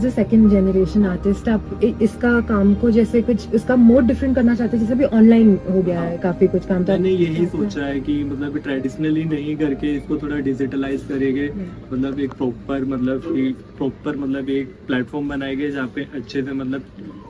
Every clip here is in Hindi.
As a second generation artist आप इसका काम को जैसे कुछ इसका मोड डिफरेंट करना चाहते हैं, जैसे भी ऑनलाइन हो गया है काफी कुछ काम, तो मैंने यही सोचा है कि मतलब ट्रेडिशनली नहीं करके इसको थोड़ा डिजिटलाइज करेंगे, मतलब एक प्रॉपर मतलब एक प्लेटफॉर्म बनाएंगे जहाँ पे अच्छे से मतलब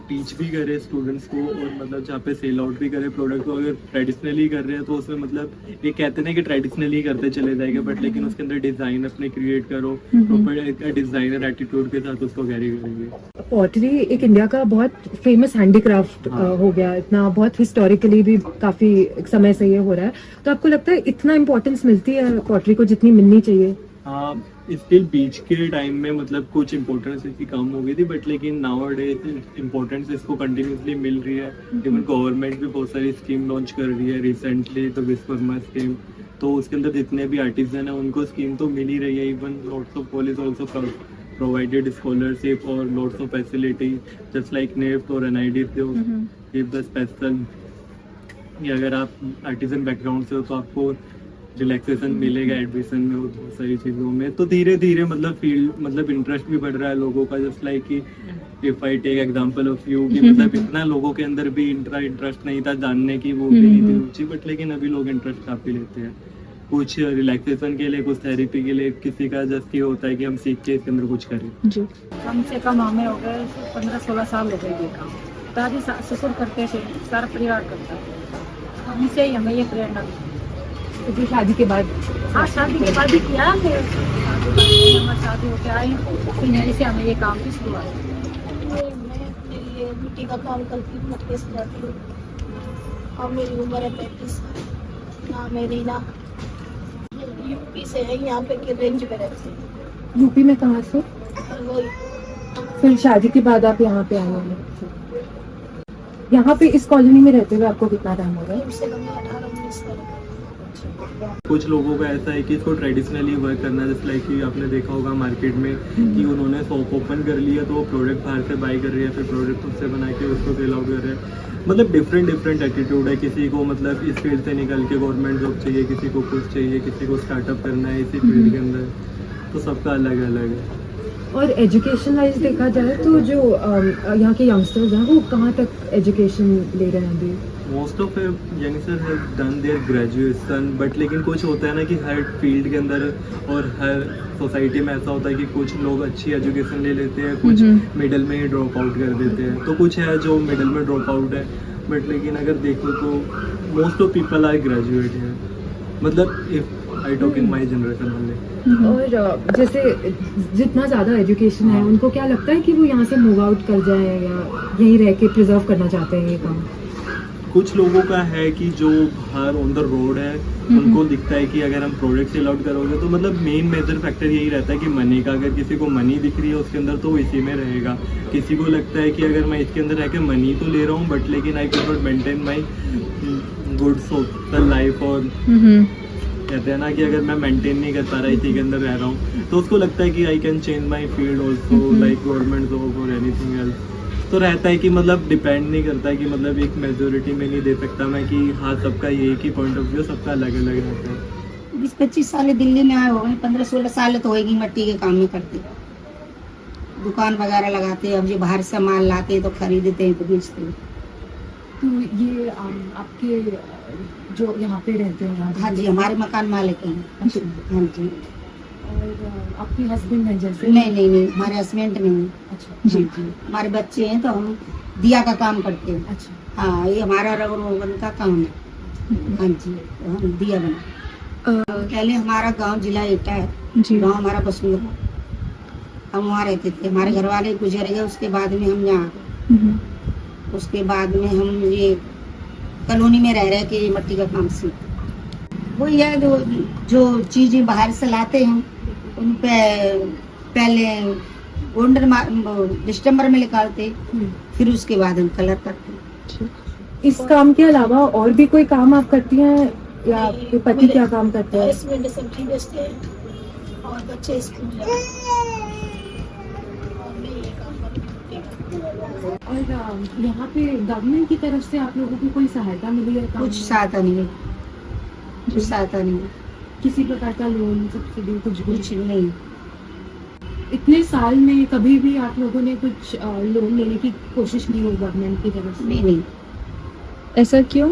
टीच भी करे स्टूडेंट्स को, और मतलब जहाँ पे सेल आउट भी करे प्रोडक्ट को। अगर ट्रेडिशनली कर रहे हैं तो उसमें मतलब ये कहते हैं कि ट्रेडिशनली करते चले जाएंगे, बट लेकिन उसके अंदर डिजाइन अपने क्रिएट करो, प्रॉपर डिजाइनर एटीट्यूड के साथ उसको कैरी करेंगे। पॉटरी एक इंडिया का बहुत फेमस हैंडीक्राफ्ट हो गया, इतना बहुत हिस्टोरिकली भी काफी समय से ये हो रहा है, तो आपको लगता है इतना इम्पोर्टेंस मिलती है पॉटरी को जितनी मिलनी चाहिए? हाँ, स्टिल बीच के टाइम में मतलब कुछ इम्पोर्टेंस इसकी कम हो गई थी, बट लेकिन नाउ डेज इम्पोर्टेंस इसको कंटिन्यूसली मिल रही है। इवन गवर्नमेंट भी बहुत सारी स्कीम लॉन्च कर रही है रिसेंटली, तो विश्वकर्मा स्कीम, तो उसके अंदर जितने भी आर्टिजन है उनको स्कीम तो मिल ही रही है। Even lots of college also provided scholarship or lots of facility just like NEFT or NID give the special, कि अगर आप आर्टिजन बैकग्राउंड से हो तो आपको रिलैक्सेशन मिलेगा एडमिशन में और बहुत सारी चीज़ों में। तो धीरे धीरे मतलब फील्ड मतलब इंटरेस्ट भी बढ़ रहा है लोगों का, जस्ट लाइक कि if I take example of you, कि मतलब इतना लोगों के अंदर भी इंटरेस्ट नहीं था जानने की, वो भी नहीं थी रुचि, बट लेकिन अभी लोग इंटरेस्ट काफ़ी लेते हैं। कुछ रिलैक्सेशन के लिए, कुछ थेरेपी के लिए, किसी का जस्ट ये होता है कि हम सीख के इसके अंदर कुछ करें। जी, कम से कम हमें हो गए 15-16 साल हो गए ये काम। दादी ससुर करते थे, सारा परिवार करता था, उनसे ही हमें ये प्रेरणा मिली। तो शादी के बाद? हाँ, शादी के बाद ही किया, फिर शादी होके आई, फिर यहीं से हमें ये काम की शुरुआत की। मैं अपने लिए मिट्टी का काम करती हूँ, मटके सजाती हूँ, और मेरी उम्र है 35 साल। ना मेरी ना यूपी से है, यहाँ पे के रेंज में रहती है। यूपी में कहाँ से? वही फिर शादी के बाद आप यहाँ पे आए हैं? यहाँ पे इस कॉलोनी में रहते हुए आपको कितना टाइम हो रहा है? कम से कम 18-19 साल। कुछ लोगों का ऐसा है कि इसको ट्रेडिशनली वर्क करना है, जैसे लाइक कि आपने देखा होगा मार्केट में कि उन्होंने शॉप ओपन कर लिया तो वो प्रोडक्ट बाहर से बाई कर रही है, फिर प्रोडक्ट खुद से बना के उसको सेल आउट कर रहे हैं। मतलब डिफरेंट एटीट्यूड है। किसी को मतलब इस फील्ड से निकल के गवर्नमेंट जॉब चाहिए, किसी को कुछ चाहिए, किसी को स्टार्टअप करना है इसी फील्ड के अंदर, तो सबका अलग अलग है। और एजुकेशन वाइज देखा जाए तो जो यहाँ के यंगस्टर्स हैं वो कहाँ तक एजुकेशन ले रहे हैं अभी? Most of youngster have done their graduation, but लेकिन कुछ होता है ना कि हर फील्ड के अंदर और हर सोसाइटी में ऐसा होता है कि कुछ लोग अच्छी एजुकेशन ले लेते हैं, कुछ मिडल में ही ड्रॉप आउट कर देते हैं, तो कुछ है जो मिडल में ड्रॉप आउट है, बट लेकिन अगर देखो तो most of people are graduate हैं, मतलब if I talk in my generation only. और जैसे जितना ज़्यादा एजुकेशन है उनको क्या लगता है कि वो यहाँ से मूव आउट कर जाए या यहीं रह के प्रिजर्व करना चाहते हैं ये काम? कुछ लोगों का है कि जो बाहर ऑन द रोड है उनको दिखता है कि अगर हम प्रोडक्ट सेल आउट करोगे तो मतलब मेन मेजर फैक्टर यही रहता है कि मनी का। अगर किसी को मनी दिख रही है उसके अंदर तो वो इसी में रहेगा। किसी को लगता है कि अगर मैं इसके अंदर रह के मनी तो ले रहा हूँ बट लेकिन I can not maintain my good social life, और कहते हैं ना कि अगर मैं मेंटेन नहीं कर पा रहा इसी के अंदर रह रहा हूँ तो उसको लगता है कि I can change my field also like government job और एनीथिंग एल्स। तो रहता है कि मतलब डिपेंड नहीं करता है कि मतलब एक मेजोरिटी में नहीं दे सकता मैं कि हाँ सबका ये एक ही पॉइंट ऑफ व्यू, सबका अलग अलग रहता है। 20-25 साल दिल्ली में आए हो गए, 15-16 साल तो होगी मट्टी के काम में करते, दुकान वगैरह लगाते, अब जो बाहर से माल लाते तो खरीदते हैं तो बेचते हैं। तो ये आपके जो यहाँ पे रहते हैं? हाँ जी, हमारे मकान मालिक हैं। अच्छा। हाँ जी। और आपके हस्बैंड हैं जैसे? नहीं, हमारे हस्बैंड नहीं है। अच्छा जी जी। हमारे बच्चे हैं तो हम दिया का काम करते हैं। अच्छा हाँ, ये हमारा रबर ओवन का काम है। हाँ जी, तो हम दिया बना। पहले हमारा गांव जिला एटा है, गांव हमारा बसूर है, हम वहाँ रहते थे। हमारे घर वाले गुजर गए, उसके बाद में हम यहाँ आ गए। उसके बाद में हम ये कॉलोनी में रह रहे के मट्टी का काम सीख। वही है जो चीज़ें बाहर से लाते हैं उन पे पहले दिसंबर में निकालते, फिर उसके बाद हम कलर करते। इस काम के अलावा और भी कोई काम आप करती हैं या आपके पति क्या काम करते हैं? इसमें सब्जी बेचते हैं और बच्चे स्कूल जाते हैं और मैं ये काम करती हूँ। और यहाँ पे गवर्नमेंट की तरफ से आप लोगों को कोई सहायता मिली है? कुछ सहायता नहीं है, कुछ सहायता नहीं है, किसी प्रकार का लोन सब्सिडी कुछ भी? कुछ नहीं। इतने साल में कभी भी आप लोगों ने कुछ लोन लेने की कोशिश नहीं हुई गवर्नमेंट की तरफ से? नहीं नहीं, ऐसा क्यों?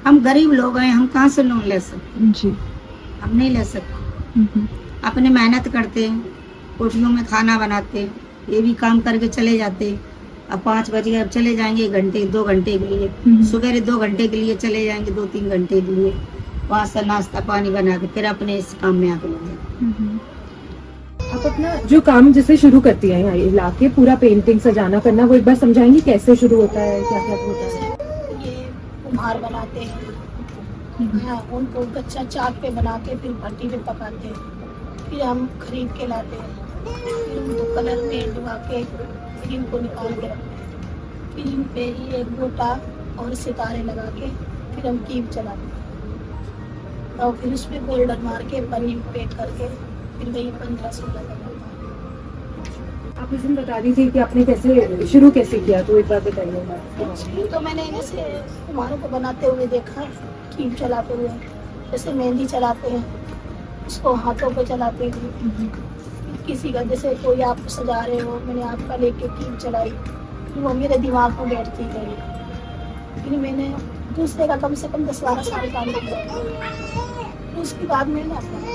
हम गरीब लोग हैं, हम कहाँ से लोन ले सकते? जी। हम नहीं ले सकते। अपने मेहनत करते हैं, कोठियों में खाना बनाते हैं, ये भी काम करके चले जाते हैं। अब 5 बजे अब चले जाएंगे 1 घंटे 2 घंटे के लिए, सुबह 2 घंटे के लिए चले जाएंगे, 2-3 घंटे के लिए, वहाँ से नाश्ता पानी बना के फिर अपने इस काम में आके लग जाते। आप अपना जो काम जैसे शुरू करती हैं यहाँ लाके पूरा पेंटिंग सजाना करना, वो एक बार समझाएंगी कैसे शुरू होता है, क्या क्या होता है? ये कुम्हार बनाते हैं, हाँ, उनको कच्चा चाक पे बना के फिर भट्टी पे पकाते हैं, फिर हम खरीद के लाते हैं, फिर उनको कलर में डुबा के फिर इनको निकाल के रखते हैं, फिर इन पे ये गोटा और सितारे लगा के फिर हम कीप चलाते हैं और फिर उसमें गोल्डन मार के पन्नी पैक करके फिर वही 15-16 का बनता है। आप उस दिन बता रही थी कि आपने कैसे शुरू कैसे किया, तो एक बार बताइए। शुरू तो मैंने जैसे कुम्हारों को बनाते हुए देखा, कीप चलाते हुए, जैसे मेहंदी चलाते हैं उसको हाथों पे चलाते हैं, किसी का जैसे कोई आप सजा रहे हो, मैंने आपका लेके कीप चलाई, फिर वो मेरे दिमाग में बैठती गई, फिर मैंने दूसरे का कम से कम 10-12 साल काम किया, फिर उसके बाद मैंने अपना